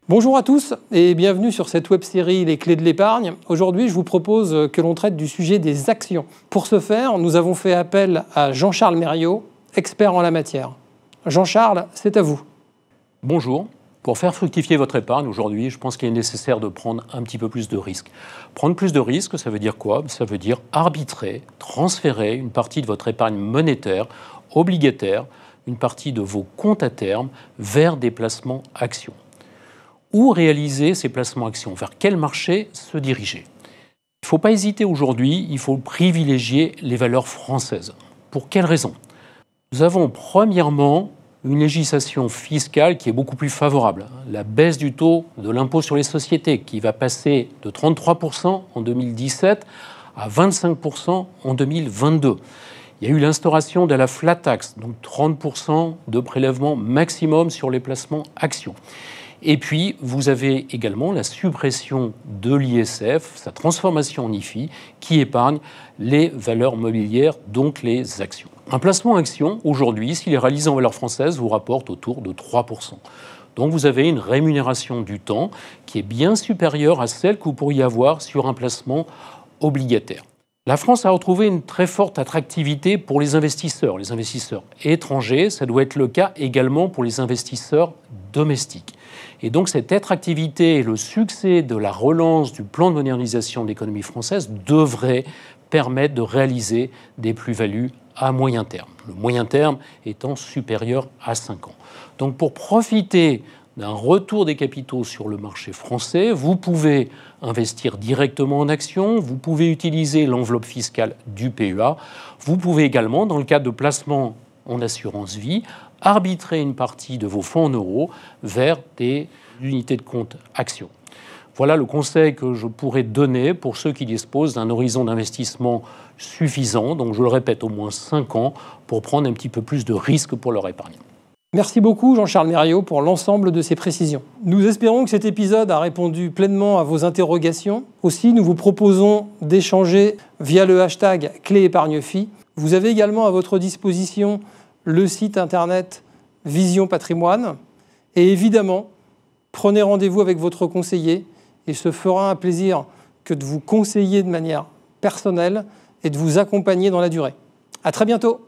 Bonjour à tous et bienvenue sur cette web-série Les clés de l'épargne. Aujourd'hui, je vous propose que l'on traite du sujet des actions. Pour ce faire, nous avons fait appel à Jean-Charles Mériot, expert en la matière. Jean-Charles, c'est à vous. Bonjour. Pour faire fructifier votre épargne aujourd'hui, je pense qu'il est nécessaire de prendre un petit peu plus de risques. Prendre plus de risques, ça veut dire quoi? Ça veut dire arbitrer, transférer une partie de votre épargne monétaire, obligataire, une partie de vos comptes à terme vers des placements actions. Où réaliser ces placements actions? Vers quel marché se diriger? Il ne faut pas hésiter aujourd'hui, il faut privilégier les valeurs françaises. Pour quelles raisons? Nous avons premièrement une législation fiscale qui est beaucoup plus favorable. La baisse du taux de l'impôt sur les sociétés qui va passer de 33% en 2017 à 25% en 2022. Il y a eu l'instauration de la flat tax, donc 30% de prélèvement maximum sur les placements actions. Et puis, vous avez également la suppression de l'ISF, sa transformation en IFI, qui épargne les valeurs mobilières, donc les actions. Un placement action, aujourd'hui, s'il est réalisé en valeur française, vous rapporte autour de 3%. Donc vous avez une rémunération du temps qui est bien supérieure à celle que vous pourriez avoir sur un placement obligataire. La France a retrouvé une très forte attractivité pour les investisseurs étrangers. Ça doit être le cas également pour les investisseurs domestiques. Et donc cette attractivité et le succès de la relance du plan de modernisation de l'économie française devraient permettre de réaliser des plus-values à moyen terme. Le moyen terme étant supérieur à 5 ans. Donc pour profiter d'un retour des capitaux sur le marché français, vous pouvez investir directement en actions, vous pouvez utiliser l'enveloppe fiscale du PEA, vous pouvez également, dans le cadre de placements en assurance vie, arbitrer une partie de vos fonds en euros vers des unités de compte actions. Voilà le conseil que je pourrais donner pour ceux qui disposent d'un horizon d'investissement suffisant, donc je le répète, au moins 5 ans, pour prendre un petit peu plus de risques pour leur épargne. Merci beaucoup Jean-Charles Mériot pour l'ensemble de ces précisions. Nous espérons que cet épisode a répondu pleinement à vos interrogations. Aussi, nous vous proposons d'échanger via le hashtag #CléEpargneFi. Vous avez également à votre disposition le site internet Vision Patrimoine. Et évidemment, prenez rendez-vous avec votre conseiller et ce fera un plaisir que de vous conseiller de manière personnelle et de vous accompagner dans la durée. À très bientôt.